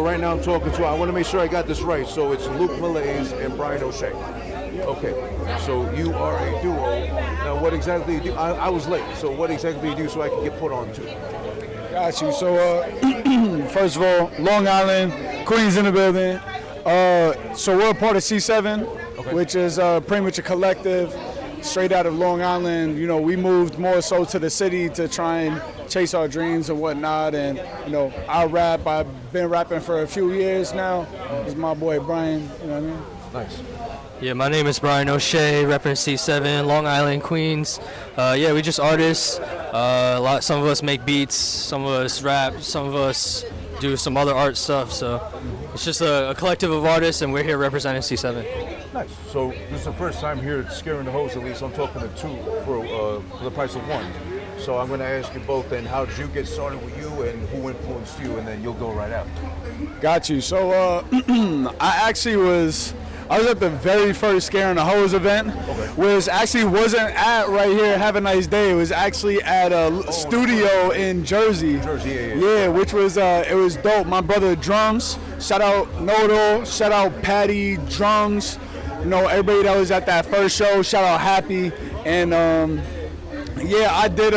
So right now I'm talking to, I want to make sure I got this right. So it's Luke Malaise and Brian OShea. Okay, so you are a duo. Now what exactly do you do? I was late, so what exactly do you do so I can get put on to? Got you. So first of all, Long Island, Queens in the building. So we're a part of C7, Okay. which is pretty much a collective straight out of Long Island. You know, we moved more so to the city to try and chase our dreams and whatnot. And, you know, I rap. I've been rapping for a few years now. This is my boy Brian, you know what I mean? Nice. Yeah, my name is Brian OShea, repping C7, Long Island, Queens. Yeah, we just artists. Some of us make beats, some of us rap, some of us do some other art stuff. So it's just a collective of artists, and we're here representing C7. Nice. So this is the first time here at Scaring the Hoes, at least I'm talking to two for the price of one. So I'm going to ask you both then, how did you get started with you and who influenced you, and then you'll go right after. Got you. So I was at the very first Scaring the Hoes event, which actually wasn't at right here, Have a Nice Day. It was actually at a studio in Jersey. Yeah, which was, it was dope. My brother drums, shout out Nodo, shout out Patty, drums. You know, everybody that was at that first show, shout out Happy. And yeah, I did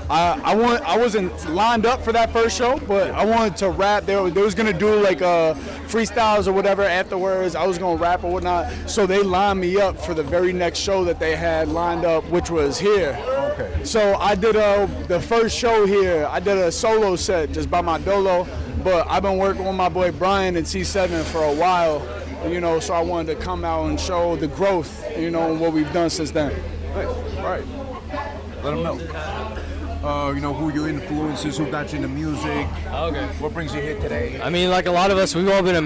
I wasn't lined up for that first show, but I wanted to rap. They was gonna do like freestyles or whatever afterwards. I was gonna rap or whatnot. So they lined me up for the very next show that they had lined up, which was here. Okay. So I did the first show here. I did a solo set just by my dolo, but I've been working with my boy Brian and C7 for a while, you know. So I wanted to come out and show the growth, you know, and what we've done since then. Nice. All right. Let them know. You know, who your influences, who got you into music. Okay. What brings you here today? I mean, like a lot of us, we've all been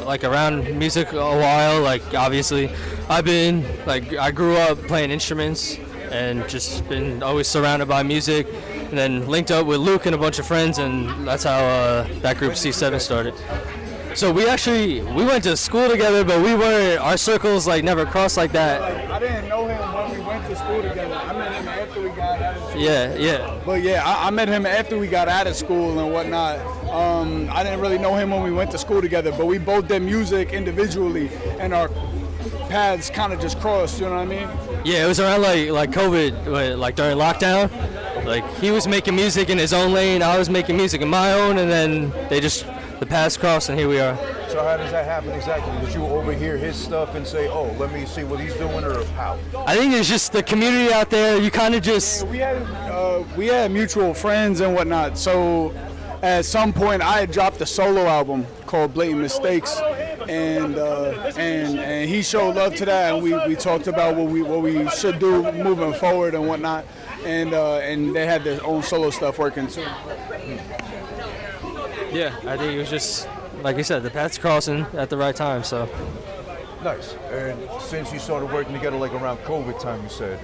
like around music a while. Like obviously, I grew up playing instruments and just been always surrounded by music. And then linked up with Luke and a bunch of friends, and that's how that group C7 started. So we went to school together, but our circles like never crossed like that. I didn't know him when we went to school together. I met him after we got out of school. Yeah. But yeah, I met him after we got out of school and whatnot. I didn't really know him when we went to school together, but we both did music individually, and our paths kind of just crossed. You know what I mean? Yeah, it was around like COVID, like during lockdown. Like he was making music in his own lane, I was making music in my own, and then the paths crossed, and here we are. So how does that happen exactly? Did you overhear his stuff and say, oh, let me see what he's doing, or how? I think it's just the community out there. You kind of just... We had mutual friends and whatnot. So at some point, I had dropped a solo album called Blatant Mistakes, and he showed love to that, and we talked about what we should do moving forward and whatnot, and they had their own solo stuff working too. Yeah, I think it was just, like you said, the paths crossing at the right time, so. Nice. And since you started working together like around COVID time, you said,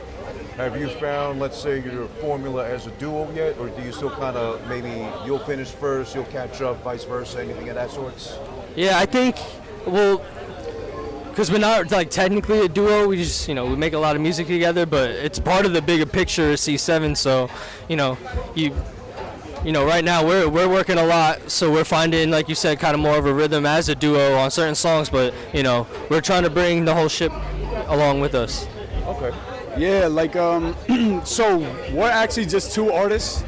have you found, let's say, your formula as a duo yet, or do you still kind of, maybe you'll finish first, you'll catch up, vice versa, anything of that sorts? Yeah, I think, well, because we're not like technically a duo, we just, we make a lot of music together, but it's part of the bigger picture of C7, so, right now we're working a lot, so we're finding, like you said, kind of more of a rhythm as a duo on certain songs, but, we're trying to bring the whole ship along with us. Okay. Yeah, like, so we're actually just two artists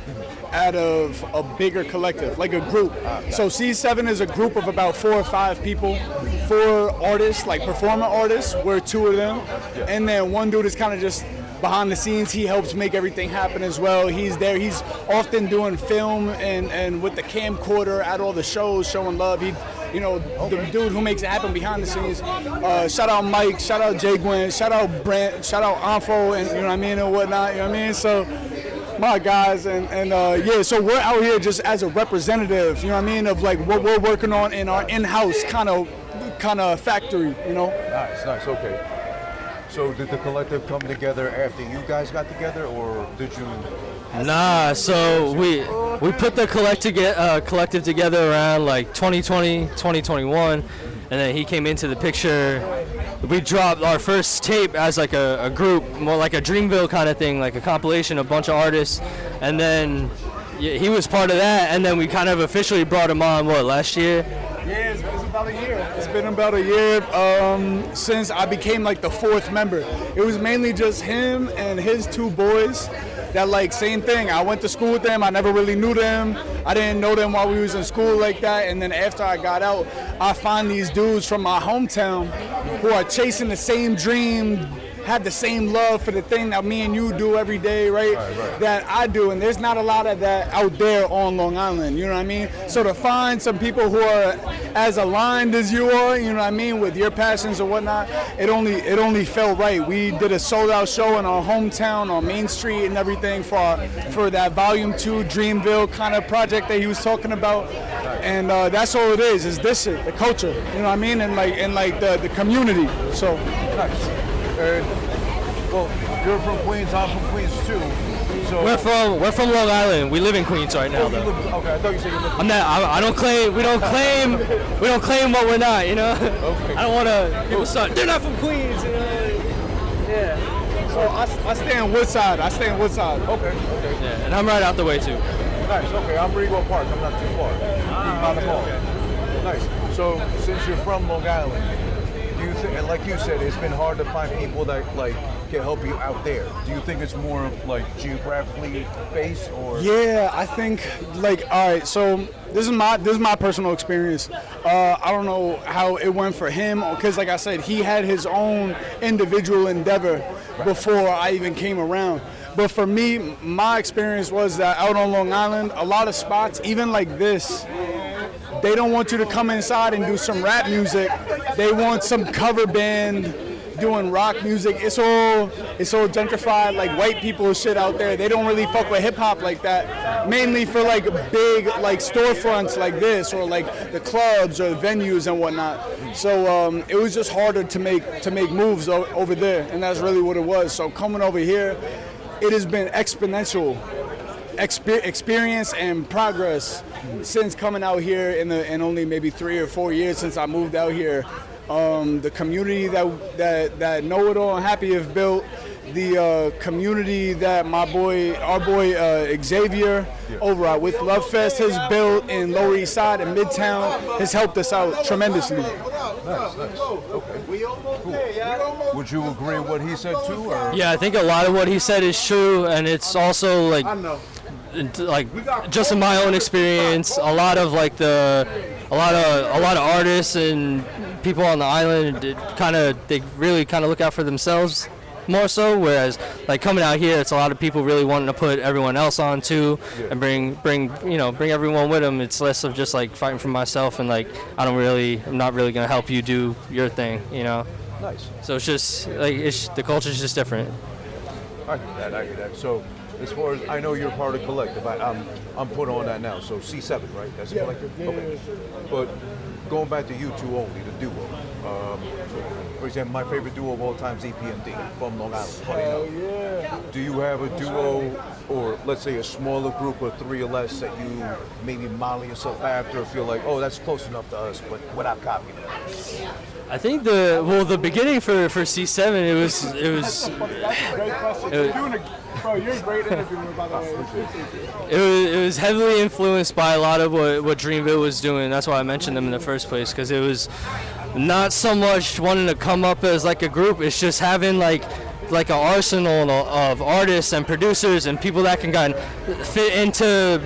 out of a bigger collective, like a group. So C7 is a group of about 4 or 5 people, 4 artists, like performer artists. We're 2 of them. And then one dude is kind of just behind the scenes. He helps make everything happen as well. He's there. He's often doing film and with the camcorder at all the shows, showing love. The dude who makes it happen behind the scenes. Shout out Mike, shout out Jay Gwen, shout out Brent, shout out Anfo, and you know what I mean, and whatnot, you know what I mean? So, my guys, and yeah, so we're out here just as a representative, you know what I mean, of like what we're working on in our in-house kind of factory, Nice, okay. So did the collective come together after you guys got together, or did you? Nah, so we put the collective together around like 2020, 2021, and then he came into the picture. We dropped our first tape as like a group, more like a Dreamville kind of thing, like a compilation of a bunch of artists, and then he was part of that, and then we kind of officially brought him on, last year? Yeah, it's about a year. It's been about a year since I became like the fourth member. It was mainly just him and his two boys. That like same thing. I went to school with them. I never really knew them. I didn't know them while we was in school like that. And then after I got out, I find these dudes from my hometown who are chasing the same dream, had the same love for the thing that me and you do every day, right? That I do. And there's not a lot of that out there on Long Island, you know what I mean? So to find some people who are as aligned as you are, you know what I mean, with your passions or whatnot, it only felt right. We did a sold out show in our hometown on Main Street and everything for that Volume 2 Dreamville kind of project that he was talking about. And that's all it is this shit, the culture, you know what I mean? And like the community. So Nice. And, well, you're from Queens, I'm from Queens too. So We're from Long Island. We live in Queens right now, though. Okay, I thought you said you lived. I'm not. I don't claim. We don't claim what we're not. You know. Okay. I don't want to. People start. They're not from Queens. You know. Yeah. So I stay in Woodside. Okay. Yeah. And I'm right out the way too. Nice. Okay, I'm Regal Park. I'm not too far. By the mall. Nice. So since you're from Long Island, do you think, and like you said, it's been hard to find people that like can help you out there. Do you think it's more like geographically based, or? Yeah, I think like all right. So this is my personal experience. I don't know how it went for him because, like I said, he had his own individual endeavor before I even came around. But for me, my experience was that out on Long Island, a lot of spots, even like this, they don't want you to come inside and do some rap music. They want some cover band doing rock music. It's all gentrified, like white people shit out there. They don't really fuck with hip hop like that. Mainly for like big like storefronts like this, or like the clubs or the venues and whatnot. So it was just harder to make moves over there, and that's really what it was. So coming over here, it has been exponential experience and progress since coming out here in only maybe 3 or 4 years since I moved out here. The community that Know It All and Happy have built, the community that our boy Xavier over at With Love Fest has built in Lower East Side and Midtown has helped us out tremendously. Nice. Okay. Cool. Would you agree with what he said too, or? Yeah, I think a lot of what he said is true, and it's also like just in my own experience, a lot of artists and people on the island, they really kind of look out for themselves more so, whereas like coming out here, it's a lot of people really wanting to put everyone else on too, and bring everyone with them. It's less of just like fighting for myself and like I'm not really gonna help you do your thing, you know. Nice. So it's just like the culture's just different. I get that. So, as far as I know, you're part of collective. I'm put on that now. So C7, right? That's a collective. Yeah. But going back to you two only, the duo. For example, my favorite duo of all time is EPMD from Long Island. Funny enough. Yeah. Do you have a duo, or let's say a smaller group of 3 or less that you maybe model yourself after, or feel like, oh, that's close enough to us, but without copying it? I think the beginning for C7 it was That's a great question. Bro, you're a great interviewer, by the way. it was heavily influenced by a lot of what Dreamville was doing. That's why I mentioned them in the first place, because it was not so much wanting to come up as like a group. It's just having like an arsenal of artists and producers and people that can kind of fit into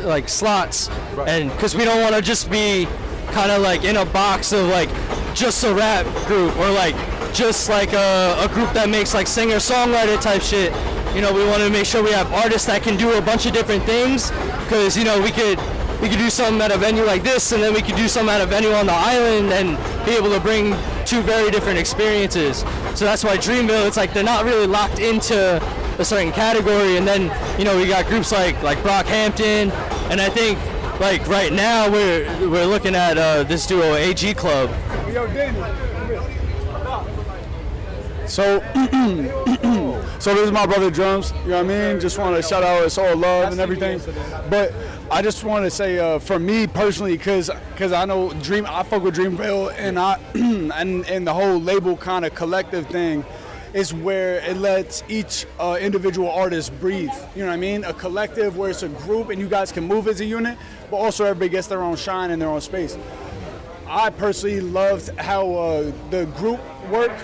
like slots, right. And because we don't want to just be kind of like in a box of like just a rap group or like just like a group that makes like singer-songwriter type shit. We want to make sure we have artists that can do a bunch of different things, because we could do something at a venue like this, and then we could do something at a venue on the island and be able to bring 2 very different experiences. So that's why Dreamville, it's like they're not really locked into a certain category. And then we got groups like Brockhampton, and I think like right now we're looking at this duo AG Club. Yo, Daniel. So this is my brother Drums, you know what I mean? Just want to shout out, it's all love and everything. But I just want to say, for me personally, because I know I fuck with Dreamville, and and the whole label kind of collective thing is where it lets each individual artist breathe. You know what I mean? A collective where it's a group and you guys can move as a unit, but also everybody gets their own shine and their own space. I personally loved how the group worked.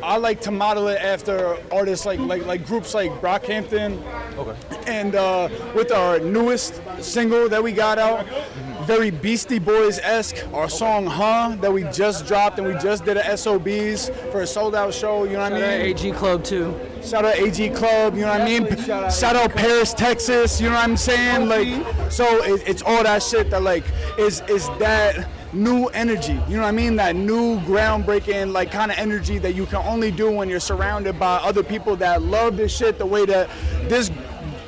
I like to model it after artists like groups like Brockhampton. Okay. And with our newest single that we got out, very Beastie Boys-esque, our song Huh, that we just dropped, and we just did a SOBs for a sold-out show, you know what I mean? AG Club too. Shout out AG Club, you know what I mean? Shout out Paris, Texas, you know what I'm saying? Like, so it's all that shit that like is that new energy, you know what I mean? That new groundbreaking like kind of energy that you can only do when you're surrounded by other people that love this shit the way that this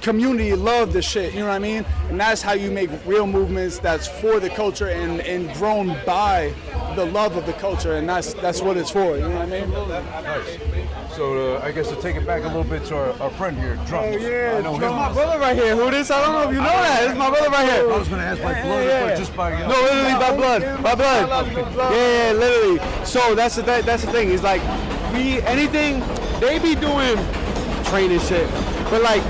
community love this shit, you know what I mean? And that's how you make real movements that's for the culture and grown by the love of the culture, and that's what it's for, you know what I mean? Nice. So I guess to take it back a little bit to our friend here, Drums. Oh yeah, I know that's him. my brother right here. Who this? I don't know if you know that. It's my brother right here. I was going to ask by blood, but just by No, literally by blood. By blood. Yeah, literally. So that's the thing. It's like anything they be doing training shit, but like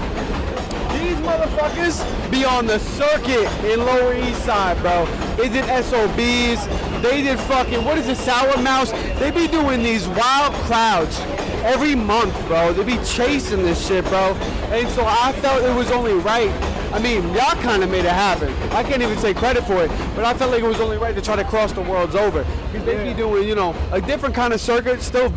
these motherfuckers be on the circuit in Lower East Side, bro. They did SOBs. They did fucking what is it, Sour Mouse? They be doing these wild crowds every month, bro. They be chasing this shit, bro. And so I felt it was only right. I mean, y'all kind of made it happen. I can't even take credit for it, but I felt like it was only right to try to cross the worlds over. Because they be doing, you know, a different kind of circuit, still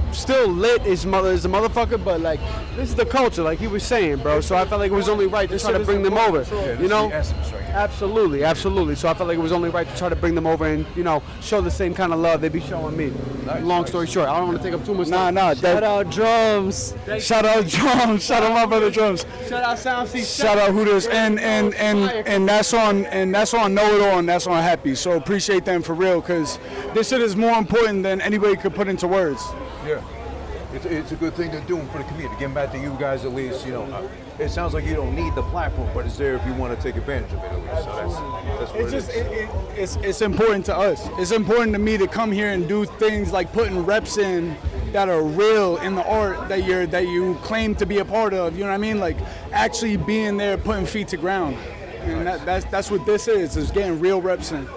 lit as a motherfucker, but like, this is the culture, like he was saying, bro. So I felt like it was only right to try to bring them over, you know? Absolutely. So I felt like it was only right to try to bring them over and, you know, show the same kind of love they be showing me. Long story short, I don't want to take up too much time. Shout out Drums. Shout out Drums. Shout out my brother Drums. Shout out Sound C. Shout out Hooters and that's on Know It All and that's on Happy. So appreciate them for real, because this shit is more important than anybody could put into words. Yeah. It's a good thing they're doing for the community. Getting back to you guys, at least, you know, it sounds like you don't need the platform, but it's there if you want to take advantage of it, at least. So that's what It's important to us. It's important to me to come here and do things like putting reps in that are real in the art that you claim to be a part of. You know what I mean? Like actually being there, putting feet to ground, and that's what this is. Is getting real reps in.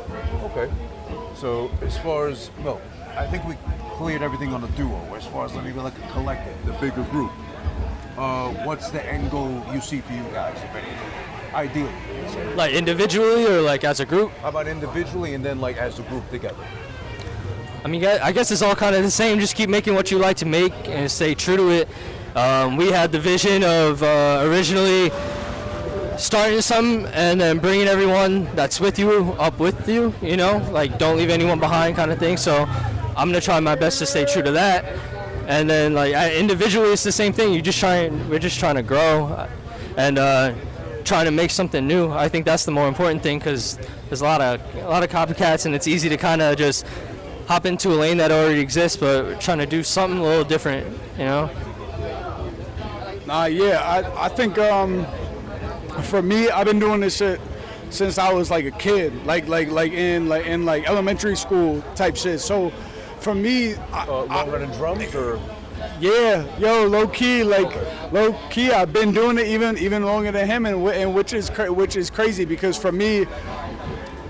Okay. So as far as I think we cleared everything on the duo. As far as maybe like a collective, the bigger group. What's the end goal you see for you guys, if anything? Ideally, let's say. Like individually or like as a group? How about individually and then like as a group together? I mean, I guess it's all kind of the same. Just keep making what you like to make and stay true to it. We had the vision of originally starting something and then bringing everyone that's with you up with you, you know, like don't leave anyone behind kind of thing. So I'm gonna try my best to stay true to that. And then like individually, it's the same thing. We're just trying to grow and trying to make something new. I think that's the more important thing, because there's a lot of copycats, and it's easy to kind of just hop into a lane that already exists, but we're trying to do something a little different, you know. I think for me, I've been doing this shit since I was like a kid, like in elementary school type shit. So for me, Longer than Drums or? Yeah, low key, I've been doing it even longer than him, and which is crazy, because for me,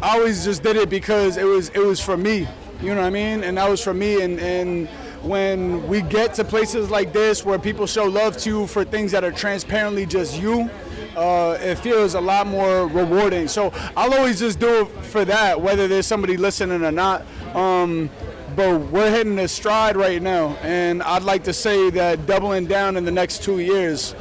I always just did it because it was for me, you know what I mean, and that was for me, and when we get to places like this where people show love to you for things that are transparently just you, it feels a lot more rewarding. So I'll always just do it for that, whether there's somebody listening or not. But we're hitting a stride right now, and I'd like to say that doubling down in the next 2 years,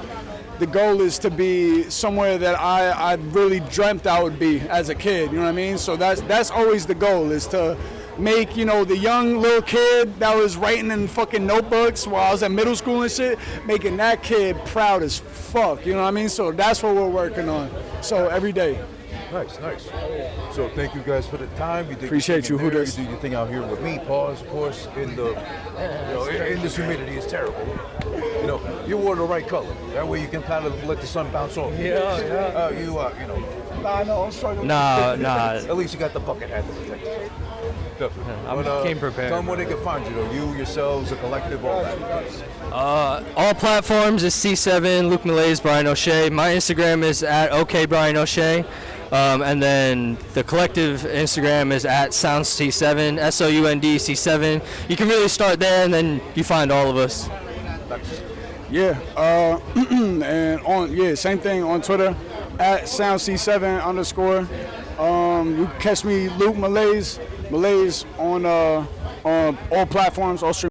the goal is to be somewhere that I really dreamt I would be as a kid, you know what I mean? So that's always the goal, is to make, you know, the young little kid that was writing in fucking notebooks while I was at middle school and shit, making that kid proud as fuck, you know what I mean? So that's what we're working on, so every day. Nice. So thank you guys for the time. You did Appreciate you, Hooters. You did your thing out here with me. Pause, of course, in this humidity is terrible. You know, you wore the right color. That way you can kind of let the sun bounce off. Yeah. You know. Nah, no, I'm struggling. Nah. At least you got the bucket hat to protect you. Definitely. I came prepared. Tell them where they can find you, though. You, yourselves, a collective, all that. All platforms is C7, Luke Malaise, Brian O'Shea. My Instagram is at OKBrianO'Shea. And then the collective Instagram is at SoundC7, SOUNDC7. You can really start there, and then you find all of us. Yeah, and same thing on Twitter at SoundC7_. You can catch me Luke Malaise on all platforms, all streaming.